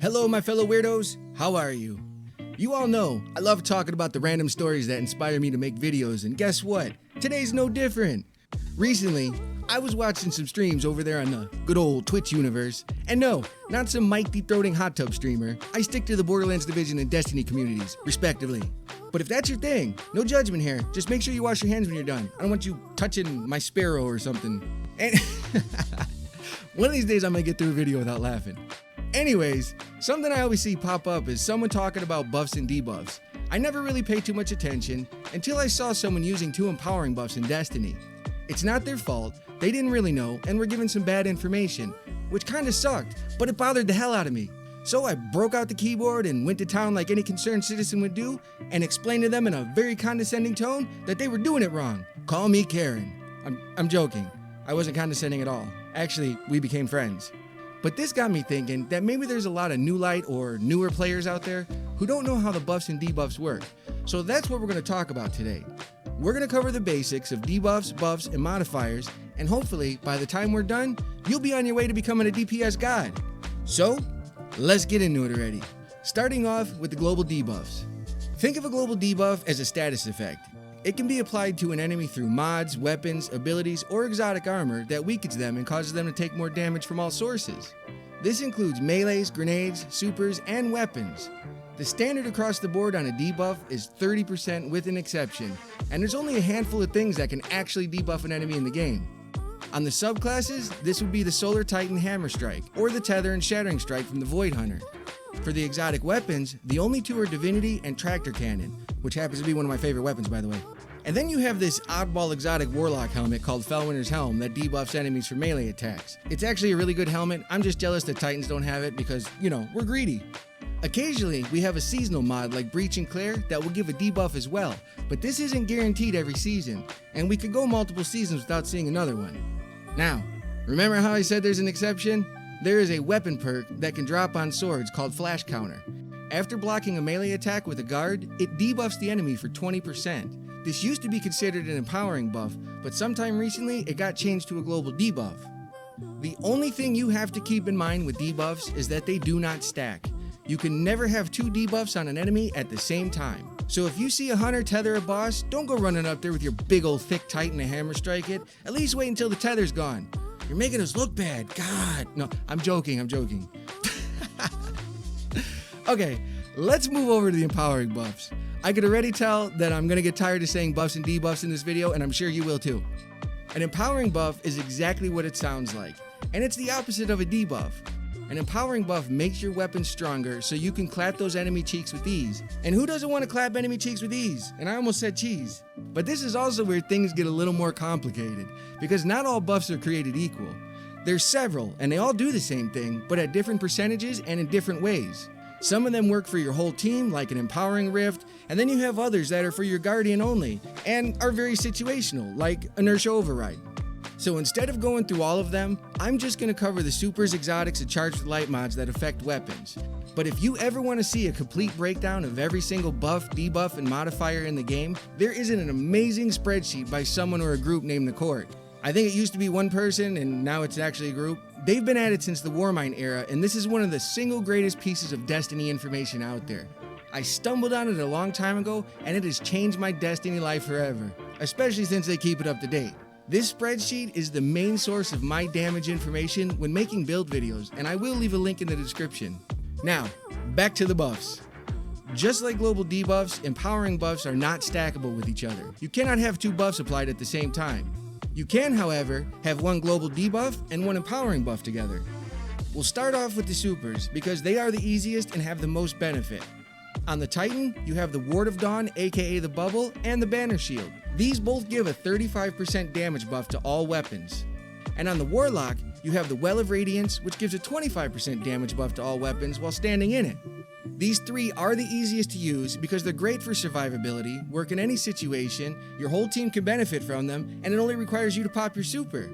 Hello, my fellow weirdos. How are you? You all know I love talking about the random stories that inspire me to make videos, and guess what? Today's no different. Recently, I was watching some streams over there on the good old Twitch universe, and no, not some mic deep-throating hot tub streamer. I stick to the Borderlands Division and Destiny communities, respectively. But if that's your thing, no judgment here. Just make sure you wash your hands when you're done. I don't want you touching my sparrow or something. And one of these days I'm gonna get through a video without laughing. Anyways, something I always see pop up is someone talking about buffs and debuffs. I never really paid too much attention until I saw someone using 2 empowering buffs in Destiny. It's not their fault, they didn't really know, and were given some bad information, which kinda sucked, but it bothered the hell out of me. So I broke out the keyboard and went to town like any concerned citizen would do, and explained to them in a very condescending tone that they were doing it wrong. Call me Karen. I'm joking. I wasn't condescending at all. Actually, we became friends. But this got me thinking that maybe there's a lot of new light or newer players out there who don't know how the buffs and debuffs work. So that's what we're going to talk about today. We're going to cover the basics of debuffs, buffs, and modifiers, and hopefully, by the time we're done, you'll be on your way to becoming a DPS god. So, let's get into it already. Starting off with the global debuffs. Think of a global debuff as a status effect. It can be applied to an enemy through mods, weapons, abilities, or exotic armor that weakens them and causes them to take more damage from all sources. This includes melees, grenades, supers, and weapons. The standard across the board on a debuff is 30% with an exception, and there's only a handful of things that can actually debuff an enemy in the game. On the subclasses, this would be the Solar Titan Hammer Strike, or the Tether and Shattering Strike from the Void Hunter. For the exotic weapons, the only 2 are Divinity and Tractor Cannon, which happens to be one of my favorite weapons, by the way. And then you have this oddball exotic Warlock helmet called Fellwinter's Helm that debuffs enemies for melee attacks. It's actually a really good helmet. I'm just jealous that Titans don't have it because, you know, we're greedy. Occasionally, we have a seasonal mod like Breach and Claire that will give a debuff as well, but this isn't guaranteed every season, and we could go multiple seasons without seeing another one. Now, remember how I said there's an exception? There is a weapon perk that can drop on swords called Flash Counter. After blocking a melee attack with a guard, it debuffs the enemy for 20%. This used to be considered an empowering buff, but sometime recently it got changed to a global debuff. The only thing you have to keep in mind with debuffs is that they do not stack. You can never have 2 debuffs on an enemy at the same time. So if you see a hunter tether a boss, don't go running up there with your big old thick Titan to hammer strike it. At least wait until the tether's gone. You're making us look bad. God. No, I'm joking. Okay, let's move over to the empowering buffs. I could already tell that I'm gonna get tired of saying buffs and debuffs in this video, and I'm sure you will too. An empowering buff is exactly what it sounds like, and it's the opposite of a debuff. An empowering buff makes your weapon stronger so you can clap those enemy cheeks with ease. And who doesn't want to clap enemy cheeks with ease? And I almost said cheese. But this is also where things get a little more complicated, because not all buffs are created equal. There's several, and they all do the same thing, but at different percentages and in different ways. Some of them work for your whole team, like an empowering rift, and then you have others that are for your guardian only, and are very situational, like inertia override. So instead of going through all of them, I'm just going to cover the supers, exotics, and charged with light mods that affect weapons. But if you ever want to see a complete breakdown of every single buff, debuff, and modifier in the game, there is an amazing spreadsheet by someone or a group named The Court. I think it used to be one person, and now it's actually a group. They've been at it since the Warmind era, and this is one of the single greatest pieces of Destiny information out there. I stumbled on it a long time ago, and it has changed my Destiny life forever, especially since they keep it up to date. This spreadsheet is the main source of my damage information when making build videos, and I will leave a link in the description. Now, back to the buffs. Just like global debuffs, empowering buffs are not stackable with each other. You cannot have 2 buffs applied at the same time. You can, however, have 1 global debuff and 1 empowering buff together. We'll start off with the supers because they are the easiest and have the most benefit. On the Titan, you have the Ward of Dawn, aka the Bubble, and the Banner Shield. These both give a 35% damage buff to all weapons. And on the Warlock, you have the Well of Radiance, which gives a 25% damage buff to all weapons while standing in it. These 3 are the easiest to use because they're great for survivability, work in any situation, your whole team can benefit from them, and it only requires you to pop your super.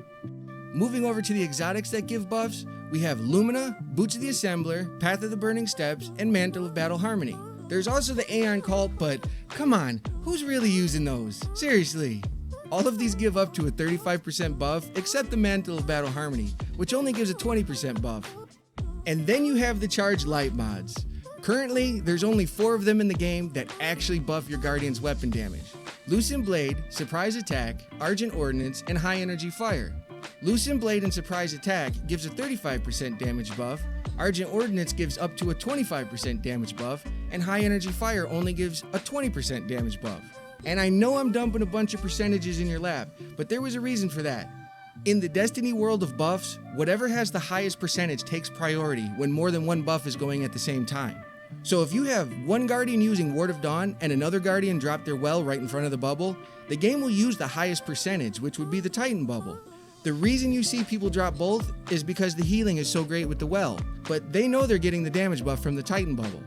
Moving over to the exotics that give buffs, we have Lumina, Boots of the Assembler, Path of the Burning Steps, and Mantle of Battle Harmony. There's also the Aeon Cult, but come on, who's really using those? Seriously. All of these give up to a 35% buff, except the Mantle of Battle Harmony, which only gives a 20% buff. And then you have the charged light mods. Currently, there's only 4 of them in the game that actually buff your Guardian's weapon damage. Loosened Blade, Surprise Attack, Argent Ordnance, and High Energy Fire. Loosened Blade and Surprise Attack gives a 35% damage buff, Argent Ordnance gives up to a 25% damage buff, and High Energy Fire only gives a 20% damage buff. And I know I'm dumping a bunch of percentages in your lap, but there was a reason for that. In the Destiny world of buffs, whatever has the highest percentage takes priority when more than one buff is going at the same time. So if you have one Guardian using Ward of Dawn and another Guardian drop their well right in front of the bubble, the game will use the highest percentage, which would be the Titan bubble. The reason you see people drop both is because the healing is so great with the well, but they know they're getting the damage buff from the Titan bubble.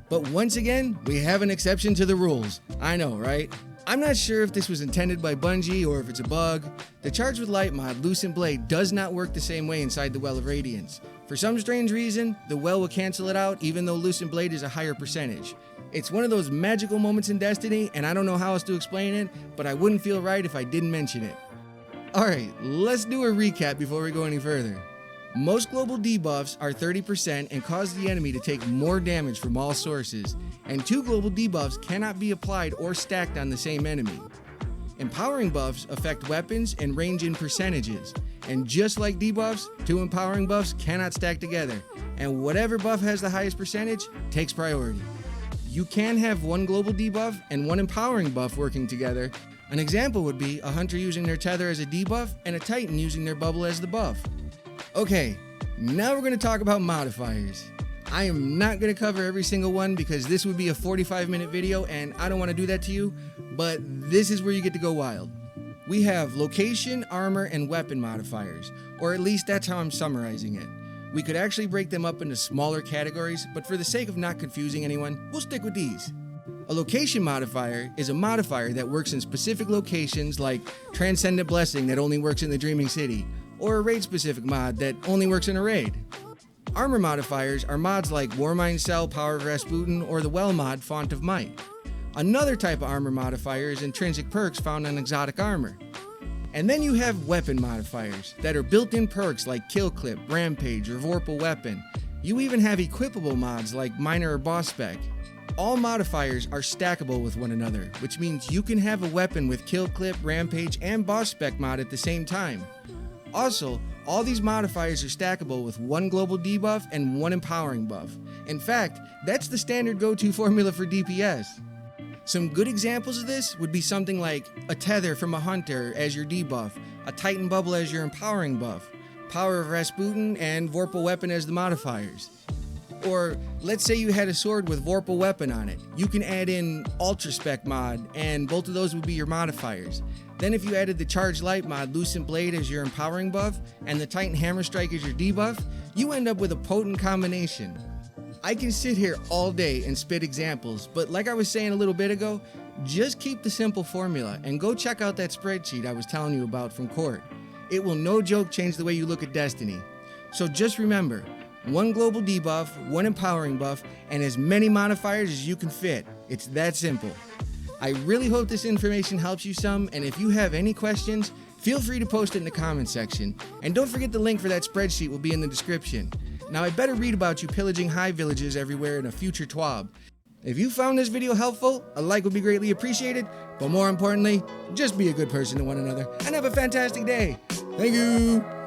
But once again, we have an exception to the rules. I know, right? I'm not sure if this was intended by Bungie or if it's a bug. The Charged with Light mod, Loosened Blade, does not work the same way inside the Well of Radiance. For some strange reason, the well will cancel it out even though Loosened Blade is a higher percentage. It's one of those magical moments in Destiny, and I don't know how else to explain it, but I wouldn't feel right if I didn't mention it. Alright, let's do a recap before we go any further. Most global debuffs are 30% and cause the enemy to take more damage from all sources, and 2 global debuffs cannot be applied or stacked on the same enemy. Empowering buffs affect weapons and range in percentages, and just like debuffs, 2 empowering buffs cannot stack together, and whatever buff has the highest percentage takes priority. You can have 1 global debuff and 1 empowering buff working together. An example would be a hunter using their tether as a debuff and a titan using their bubble as the buff. Okay, now we're going to talk about modifiers. I am not going to cover every single one because this would be a 45-minute video and I don't want to do that to you, but this is where you get to go wild. We have location, armor, and weapon modifiers, or at least that's how I'm summarizing it. We could actually break them up into smaller categories, but for the sake of not confusing anyone, we'll stick with these. A location modifier is a modifier that works in specific locations like Transcendent Blessing that only works in the Dreaming City, or a raid-specific mod that only works in a raid. Armor modifiers are mods like Warmind Cell, Power of Rasputin, or the Well mod, Font of Might. Another type of armor modifier is intrinsic perks found on exotic armor. And then you have weapon modifiers that are built-in perks like Kill Clip, Rampage, or Vorpal Weapon. You even have equipable mods like Minor or Boss Spec. All modifiers are stackable with one another, which means you can have a weapon with Kill Clip, Rampage, and Boss Spec mod at the same time. Also, all these modifiers are stackable with 1 global debuff and 1 empowering buff. In fact, that's the standard go-to formula for DPS. Some good examples of this would be something like a tether from a hunter as your debuff, a titan bubble as your empowering buff, Power of Rasputin and Vorpal Weapon as the modifiers. Or let's say you had a sword with Vorpal Weapon on it. You can add in Ultra Spec mod, and both of those would be your modifiers. Then if you added the Charged Light mod, Loosened Blade as your empowering buff, and the Titan Hammer Strike as your debuff, you end up with a potent combination. I can sit here all day and spit examples, but like I was saying a little bit ago, just keep the simple formula and go check out that spreadsheet I was telling you about from Court. It will no joke change the way you look at Destiny. So just remember, 1 global debuff, 1 empowering buff, and as many modifiers as you can fit. It's that simple. I really hope this information helps you some, and if you have any questions, feel free to post it in the comment section. And don't forget the link for that spreadsheet will be in the description. Now I better read about you pillaging hive villages everywhere in a future TWAB. If you found this video helpful, a like would be greatly appreciated, but more importantly, just be a good person to one another and have a fantastic day. Thank you!